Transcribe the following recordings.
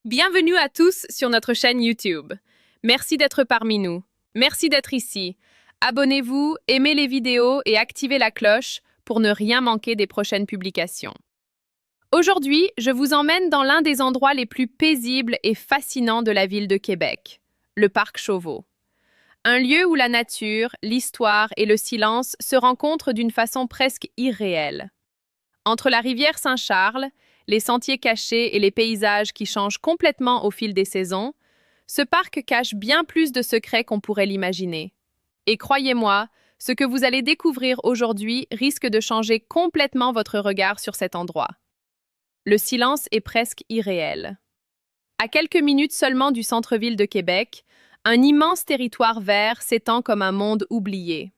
Bienvenue à tous sur notre chaîne YouTube. Merci d'être parmi nous. Merci d'être ici. Abonnez-vous, aimez les vidéos et activez la cloche pour ne rien manquer des prochaines publications. Aujourd'hui, je vous emmène dans l'un des endroits les plus paisibles et fascinants de la ville de Québec, le parc Chauveau. Un lieu où la nature, l'histoire et le silence se rencontrent d'une façon presque irréelle. Entre la rivière Saint-Charles, les sentiers cachés et les paysages qui changent complètement au fil des saisons, ce parc cache bien plus de secrets qu'on pourrait l'imaginer. Et croyez-moi, ce que vous allez découvrir aujourd'hui risque de changer complètement votre regard sur cet endroit. Le silence est presque irréel. À quelques minutes seulement du centre-ville de Québec, un immense territoire vert s'étend comme un monde oublié.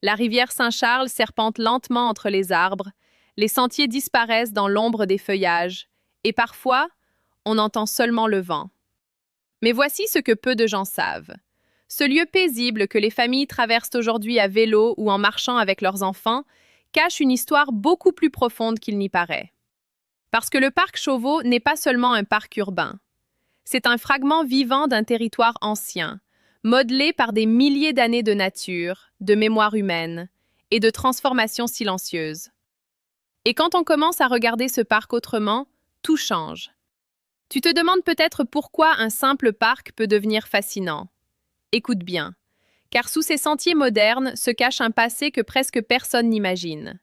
La rivière Saint-Charles serpente lentement entre les arbres, les sentiers disparaissent dans l'ombre des feuillages, et parfois, on entend seulement le vent. Mais voici ce que peu de gens savent. Ce lieu paisible que les familles traversent aujourd'hui à vélo ou en marchant avec leurs enfants cache une histoire beaucoup plus profonde qu'il n'y paraît. Parce que le parc Chauveau n'est pas seulement un parc urbain. C'est un fragment vivant d'un territoire ancien, modelé par des milliers d'années de nature, de mémoire humaine et de transformations silencieuses. Et quand on commence à regarder ce parc autrement, tout change. Tu te demandes peut-être pourquoi un simple parc peut devenir fascinant. Écoute bien, car sous ces sentiers modernes se cache un passé que presque personne n'imagine.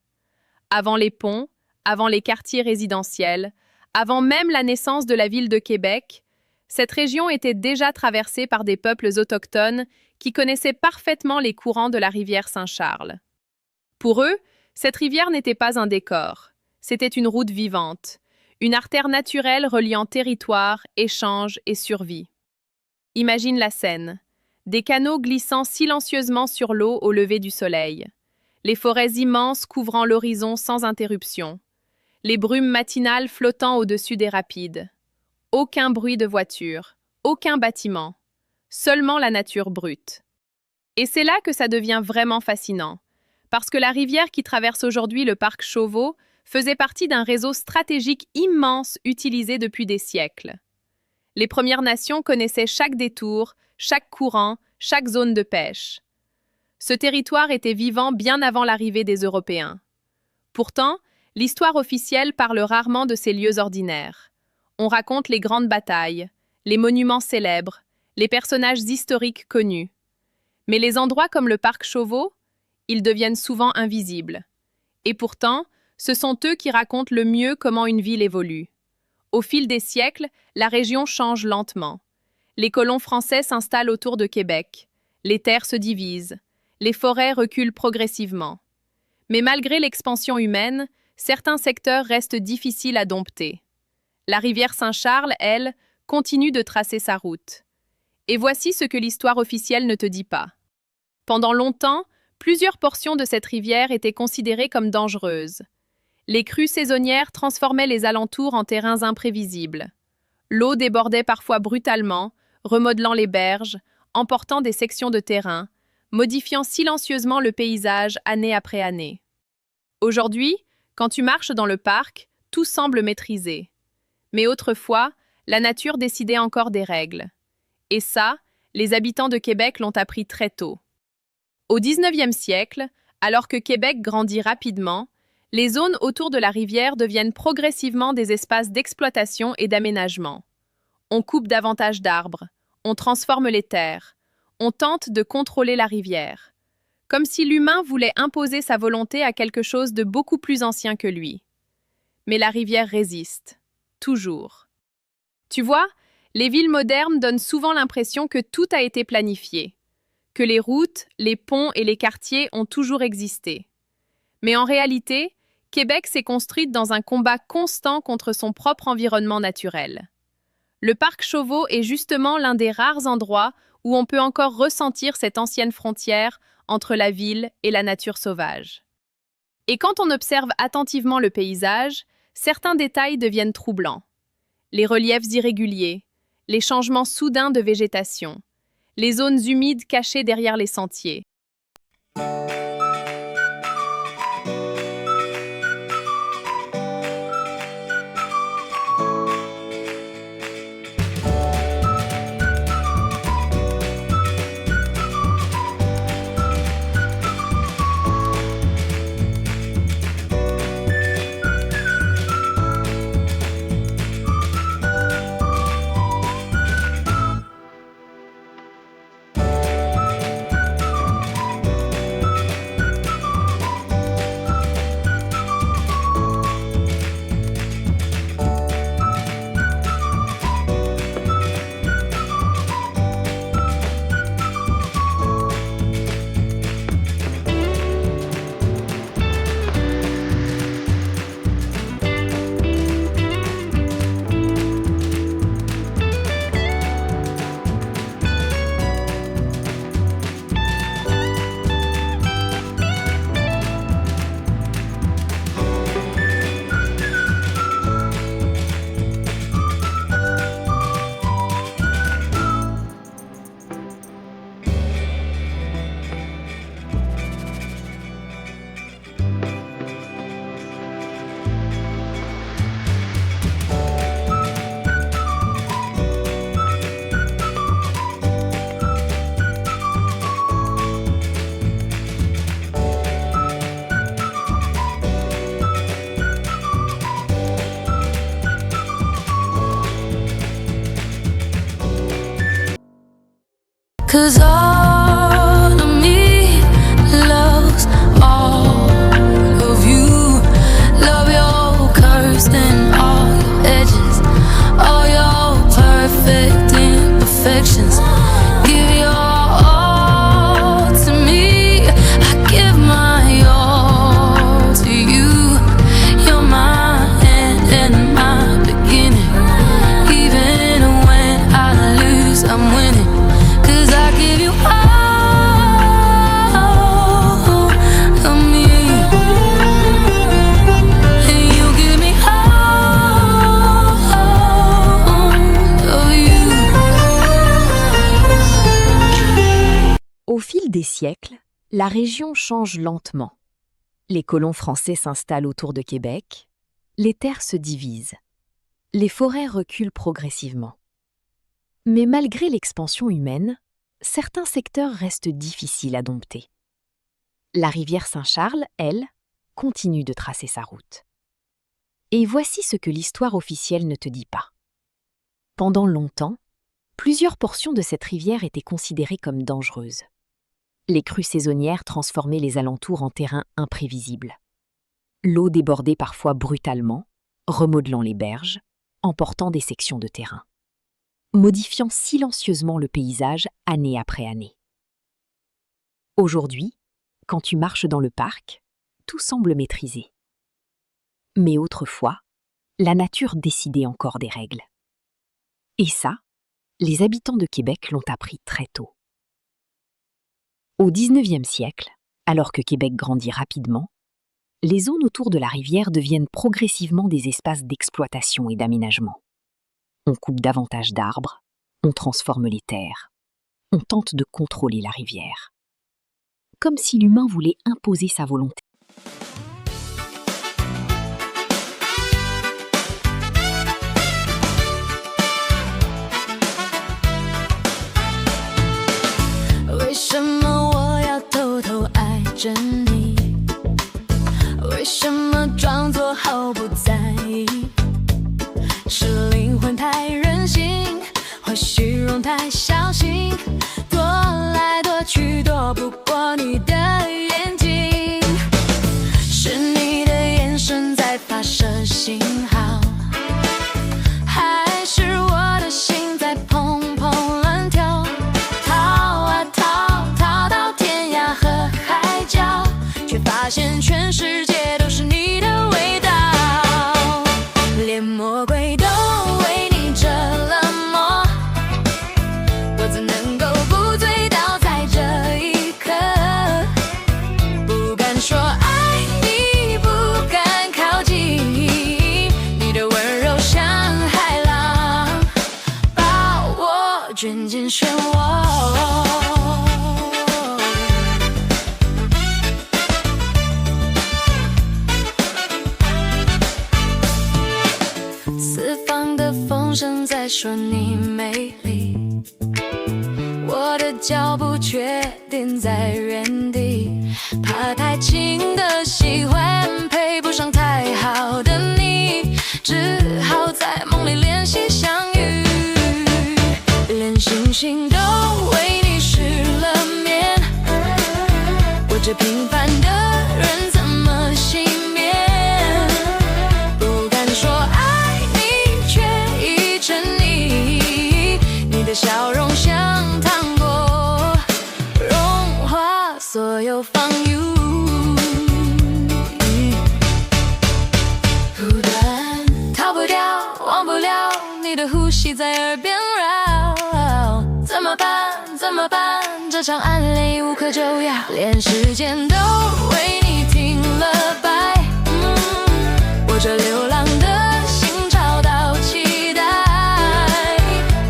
Avant les ponts, avant les quartiers résidentiels, avant même la naissance de la ville de Québec, cette région était déjà traversée par des peuples autochtones qui connaissaient parfaitement les courants de la rivière Saint-Charles. Pour eux, cette rivière n'était pas un décor, c'était une route vivante, une artère naturelle reliant territoire, échange et survie. Imagine la scène, des canaux glissant silencieusement sur l'eau au lever du soleil, les forêts immenses couvrant l'horizon sans interruption, les brumes matinales flottant au-dessus des rapides. Aucun bruit de voiture, aucun bâtiment, seulement la nature brute. Et c'est là que ça devient vraiment fascinant. Parce que la rivière qui traverse aujourd'hui le parc Chauveau faisait partie d'un réseau stratégique immense utilisé depuis des siècles. Les Premières Nations connaissaient chaque détour, chaque courant, chaque zone de pêche. Ce territoire était vivant bien avant l'arrivée des Européens. Pourtant, l'histoire officielle parle rarement de ces lieux ordinaires. On raconte les grandes batailles, les monuments célèbres, les personnages historiques connus. Mais les endroits comme le parc Chauveau, ils deviennent souvent invisibles. Et pourtant, ce sont eux qui racontent le mieux comment une ville évolue. Au fil des siècles, la région change lentement. Les colons français s'installent autour de Québec. Les terres se divisent. Les forêts reculent progressivement. Mais malgré l'expansion humaine, certains secteurs restent difficiles à dompter. La rivière Saint-Charles, elle, continue de tracer sa route. Et voici ce que l'histoire officielle ne te dit pas. Pendant longtemps, plusieurs portions de cette rivière étaient considérées comme dangereuses. Les crues saisonnières transformaient les alentours en terrains imprévisibles. L'eau débordait parfois brutalement, remodelant les berges, emportant des sections de terrain, modifiant silencieusement le paysage année après année. Aujourd'hui, quand tu marches dans le parc, tout semble maîtrisé. Mais autrefois, la nature décidait encore des règles. Et ça, les habitants de Québec l'ont appris très tôt. Au 19e siècle, alors que Québec grandit rapidement, les zones autour de la rivière deviennent progressivement des espaces d'exploitation et d'aménagement. On coupe davantage d'arbres, on transforme les terres, on tente de contrôler la rivière, comme si l'humain voulait imposer sa volonté à quelque chose de beaucoup plus ancien que lui. Mais la rivière résiste, toujours. Tu vois, les villes modernes donnent souvent l'impression que tout a été planifié, que les routes, les ponts et les quartiers ont toujours existé. Mais en réalité, Québec s'est construite dans un combat constant contre son propre environnement naturel. Le parc Chauveau est justement l'un des rares endroits où on peut encore ressentir cette ancienne frontière entre la ville et la nature sauvage. Et quand on observe attentivement le paysage, certains détails deviennent troublants. Les reliefs irréguliers, les changements soudains de végétation, les zones humides cachées derrière les sentiers. 'Cause all of me loves all of you. Love your curves and all your edges, all your perfect imperfections. Give your all to me. I give my all to you. You're my end and my beginning. Even when I lose, I'm winning. 'Cause I give you all of me, and you give me all of you. Au fil des siècles, la région change lentement. Les colons français s'installent autour de Québec, les terres se divisent, les forêts reculent progressivement. Mais malgré l'expansion humaine, certains secteurs restent difficiles à dompter. La rivière Saint-Charles, elle, continue de tracer sa route. Et voici ce que l'histoire officielle ne te dit pas. Pendant longtemps, plusieurs portions de cette rivière étaient considérées comme dangereuses. Les crues saisonnières transformaient les alentours en terrains imprévisibles. L'eau débordait parfois brutalement, remodelant les berges, emportant des sections de terrain, modifiant silencieusement le paysage année après année. Aujourd'hui, quand tu marches dans le parc, tout semble maîtrisé. Mais autrefois, la nature décidait encore des règles. Et ça, les habitants de Québec l'ont appris très tôt. Au XIXe siècle, alors que Québec grandit rapidement, les zones autour de la rivière deviennent progressivement des espaces d'exploitation et d'aménagement. On coupe davantage d'arbres, on transforme les terres, on tente de contrôler la rivière. Comme si l'humain voulait imposer sa volonté.为什么我要偷偷爱着你？为什么装作毫不在意？是灵魂太任性，或虚荣太小心，躲来躲去躲不过你的眼睛。是你的眼神在发射信号，还是我的心在砰砰乱跳？逃啊逃，逃到天涯和海角，却发现全世界都是你的味道。连魔鬼都为你折了磨，我怎能够不醉倒在这一刻？不敢说爱你，不敢靠近，你的温柔像海浪，把我卷进漩涡。四方的风声在说你美丽，我的脚步却定在原地，怕太轻的喜欢配不上太好的你，只好在梦里练习相遇，连星星都为你失了眠，我这平凡的人怎么幸免？不敢说爱你，却已沉溺，你的笑容像糖果，融化所有防御。逃不掉，忘不了你的呼吸在耳边绕，怎么办？怎么办？这场暗恋无可救药，连时间都为你停了摆。我这流浪的心找到期待，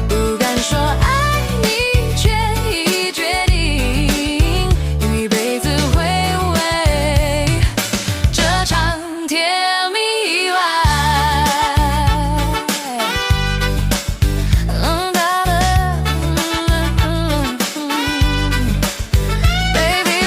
不敢说爱你，却已决定一辈子会为这场甜蜜意外。Baby,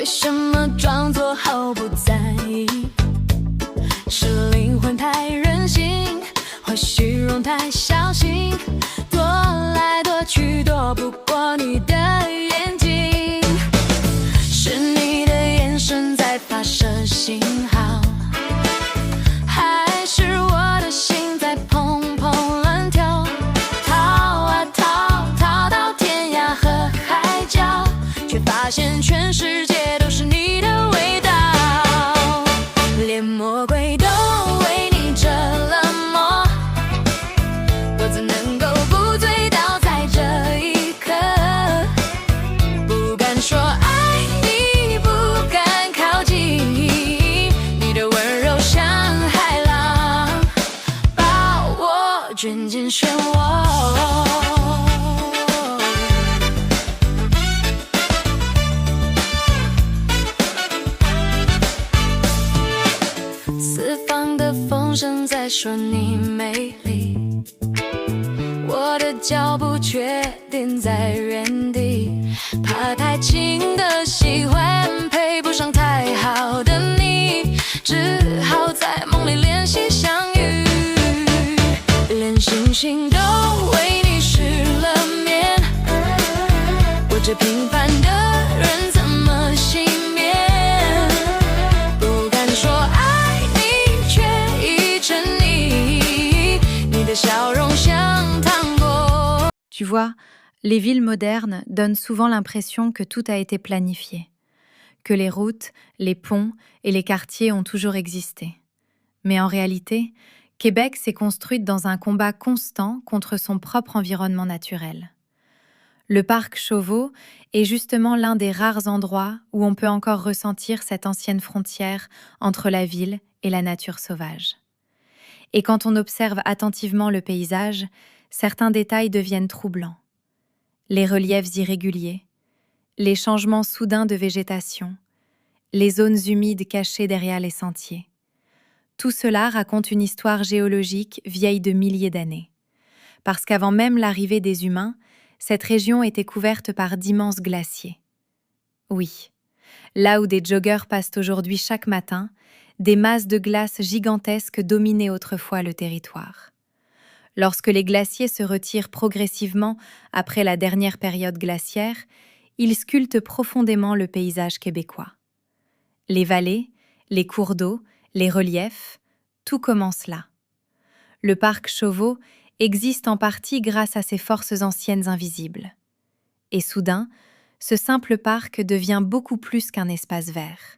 为什么装作毫不在意？是灵魂太任性，或虚荣太小心，躲来躲去躲不过你的眼睛。是你的眼神在发射信号，还是我的心在砰砰乱跳？逃啊逃，逃到天涯和海角，却发现全世界都是你的味道，连魔鬼都为你折了磨，我怎能够不醉倒在这一刻？不敢说爱你，不敢靠近，你的温柔像海浪，把我卷进漩涡。四方的风声在说你美丽，我的脚步却定在原地，怕太轻的喜欢配不上太好的你，只好在梦里练习相遇，连星星都为你失了眠，我这平凡的人怎么幸免？不敢说爱你，却已沉溺，你的笑容像糖果。Tu vois, les villes modernes donnent souvent l'impression que tout a été planifié, que les routes, les ponts et les quartiers ont toujours existé. Mais en réalité, Québec s'est construite dans un combat constant contre son propre environnement naturel. Le parc Chauveau est justement l'un des rares endroits où on peut encore ressentir cette ancienne frontière entre la ville et la nature sauvage. Et quand on observe attentivement le paysage, certains détails deviennent troublants. Les reliefs irréguliers, les changements soudains de végétation, les zones humides cachées derrière les sentiers. Tout cela raconte une histoire géologique vieille de milliers d'années. Parce qu'avant même l'arrivée des humains, cette région était couverte par d'immenses glaciers. Oui, là où des joggeurs passent aujourd'hui chaque matin, des masses de glace gigantesques dominaient autrefois le territoire. Lorsque les glaciers se retirent progressivement après la dernière période glaciaire, ils sculptent profondément le paysage québécois. Les vallées, les cours d'eau, les reliefs, tout commence là. Le parc Chauveau existe en partie grâce à ces forces anciennes invisibles. Et soudain, ce simple parc devient beaucoup plus qu'un espace vert.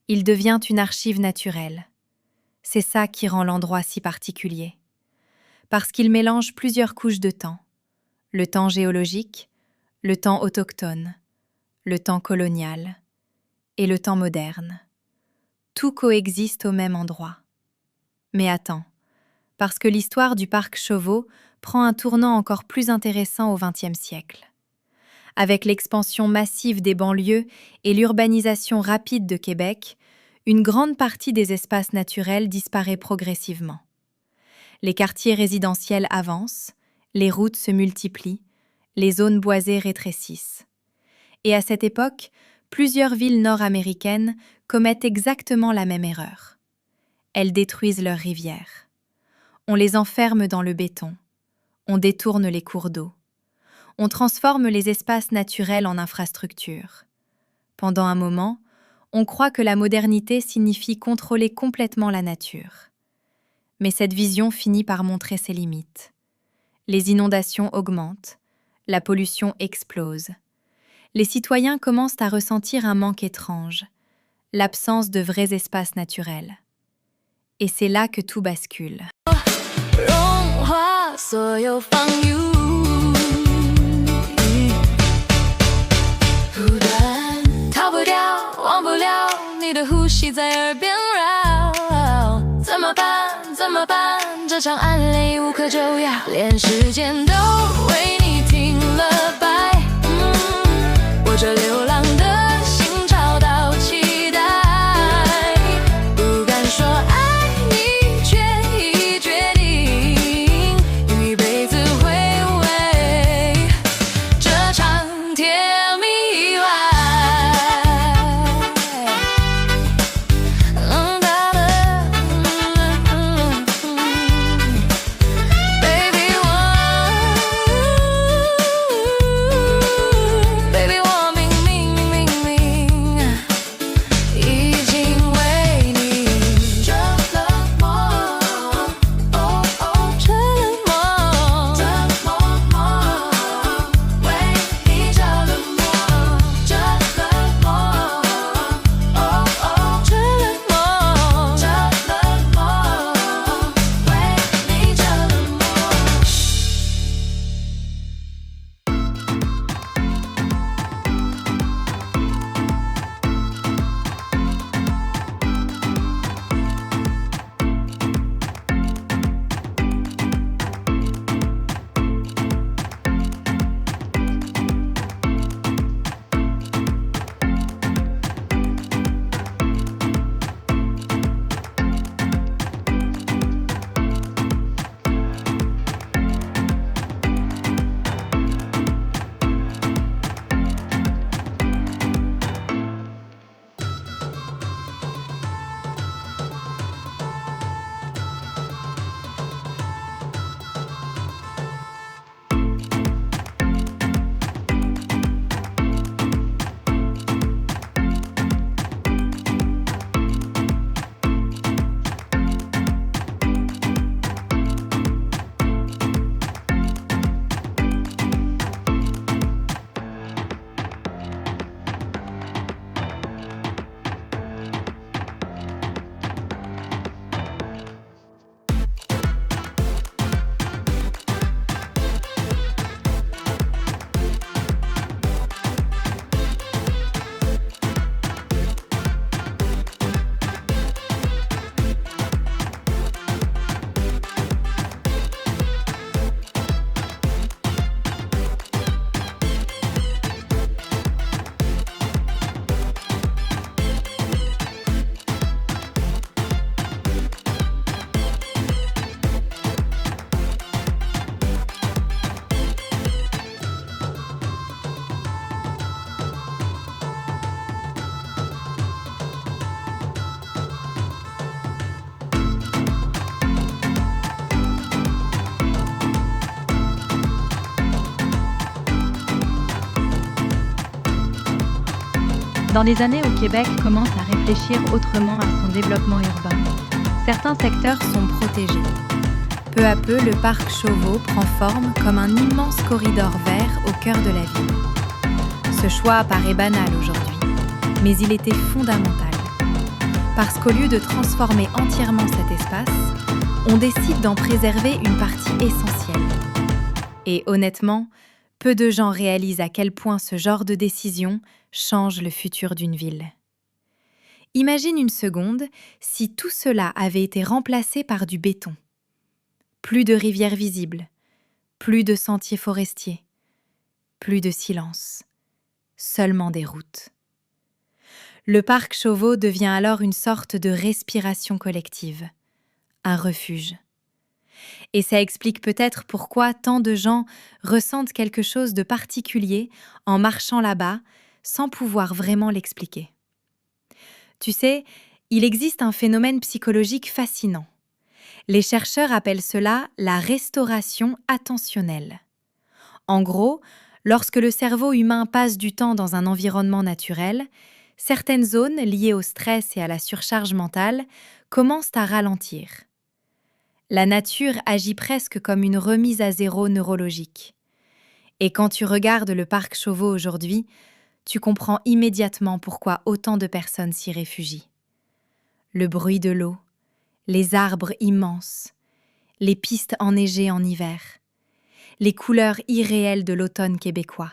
Il devient une archive naturelle. C'est ça qui rend l'endroit si particulier. Parce qu'il mélange plusieurs couches de temps. Le temps géologique, le temps autochtone, le temps colonial et le temps moderne. Tout coexiste au même endroit. Mais attends, parce que l'histoire du parc Chauveau prend un tournant encore plus intéressant au XXe siècle. Avec l'expansion massive des banlieues et l'urbanisation rapide de Québec, une grande partie des espaces naturels disparaît progressivement. Les quartiers résidentiels avancent, les routes se multiplient, les zones boisées rétrécissent. Et à cette époque, plusieurs villes nord-américaines commettent exactement la même erreur. Elles détruisent leurs rivières. On les enferme dans le béton. On détourne les cours d'eau. On transforme les espaces naturels en infrastructures. Pendant un moment, on croit que la modernité signifie contrôler complètement la nature. Mais cette vision finit par montrer ses limites. Les inondations augmentent, la pollution explose. Les citoyens commencent à ressentir un manque étrange, l'absence de vrais espaces naturels. Et c'est là que tout bascule. 融化所有防御，逃不掉，忘不了你的呼吸在耳边绕。怎么办？怎么办？这场暗恋无可救药，连时间都为你停了摆。我这流浪的心找到期待，不敢说爱你，却已决定一辈子回味这场甜蜜意外。Dans les années où Québec commence à réfléchir autrement à son développement urbain, certains secteurs sont protégés. Peu à peu, le parc Chauveau prend forme comme un immense corridor vert au cœur de la ville. Ce choix paraît banal aujourd'hui, mais il était fondamental. Parce qu'au lieu de transformer entièrement cet espace, on décide d'en préserver une partie essentielle. Et honnêtement, peu de gens réalisent à quel point ce genre de décision change le futur d'une ville. Imagine une seconde si tout cela avait été remplacé par du béton. Plus de rivières visibles, plus de sentiers forestiers, plus de silence, seulement des routes. Le parc Chauveau devient alors une sorte de respiration collective, un refuge. Et ça explique peut-être pourquoi tant de gens ressentent quelque chose de particulier en marchant là-bas sans pouvoir vraiment l'expliquer. Tu sais, il existe un phénomène psychologique fascinant. Les chercheurs appellent cela la restauration attentionnelle. En gros, lorsque le cerveau humain passe du temps dans un environnement naturel, certaines zones liées au stress et à la surcharge mentale commencent à ralentir. La nature agit presque comme une remise à zéro neurologique. Et quand tu regardes le parc Chauveau aujourd'hui, tu comprends immédiatement pourquoi autant de personnes s'y réfugient. Le bruit de l'eau, les arbres immenses, les pistes enneigées en hiver, les couleurs irréelles de l'automne québécois.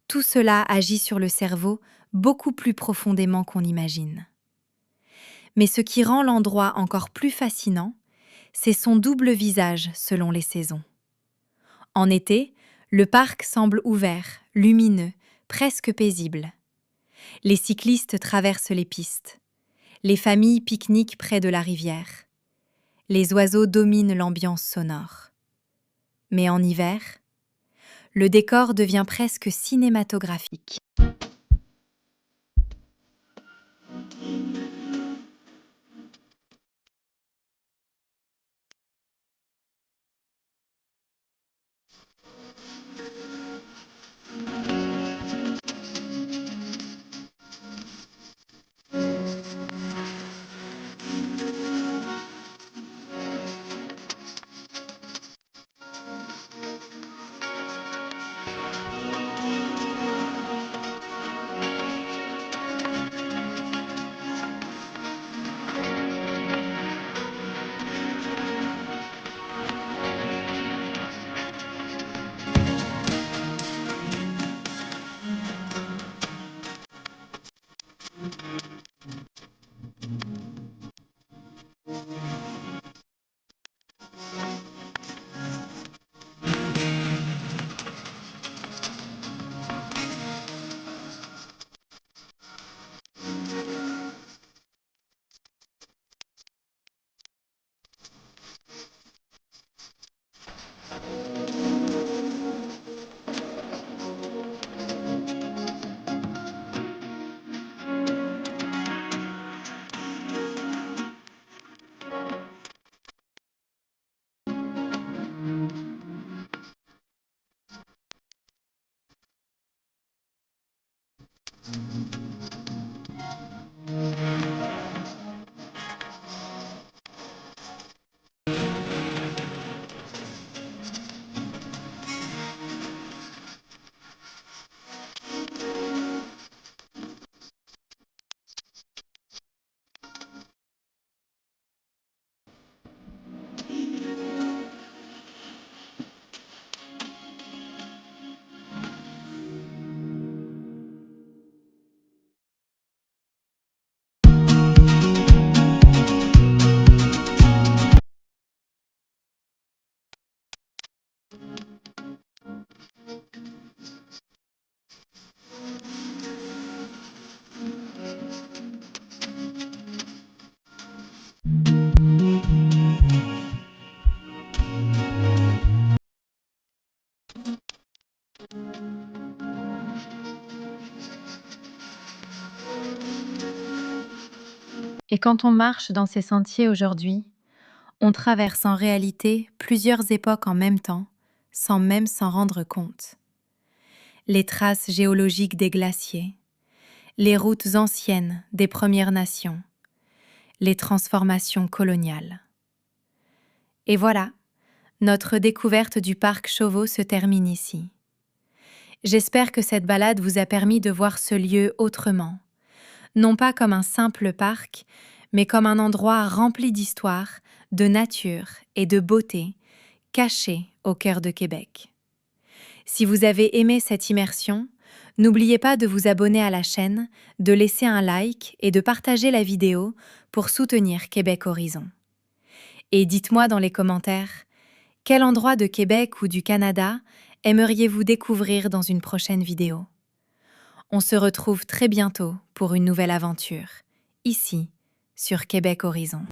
Tout cela agit sur le cerveau beaucoup plus profondément qu'on imagine. Mais ce qui rend l'endroit encore plus fascinant, c'est son double visage selon les saisons. En été, le parc semble ouvert, lumineux, presque paisible. Les cyclistes traversent les pistes. Les familles pique-niquent près de la rivière. Les oiseaux dominent l'ambiance sonore. Mais en hiver, le décor devient presque cinématographique. Et quand on marche dans ces sentiers aujourd'hui, on traverse en réalité plusieurs époques en même temps, sans même s'en rendre compte. Les traces géologiques des glaciers, les routes anciennes des Premières Nations, les transformations coloniales. Et voilà, notre découverte du parc Chauveau se termine ici. J'espère que cette balade vous a permis de voir ce lieu autrement, non pas comme un simple parc, mais comme un endroit rempli d'histoire, de nature et de beauté, caché au cœur de Québec. Si vous avez aimé cette immersion, n'oubliez pas de vous abonner à la chaîne, de laisser un like et de partager la vidéo pour soutenir Québec Horizon. Et dites-moi dans les commentaires, quel endroit de Québec ou du Canada aimeriez-vous découvrir dans une prochaine vidéo? On se retrouve très bientôt pour une nouvelle aventure, ici, sur Québec Horizon.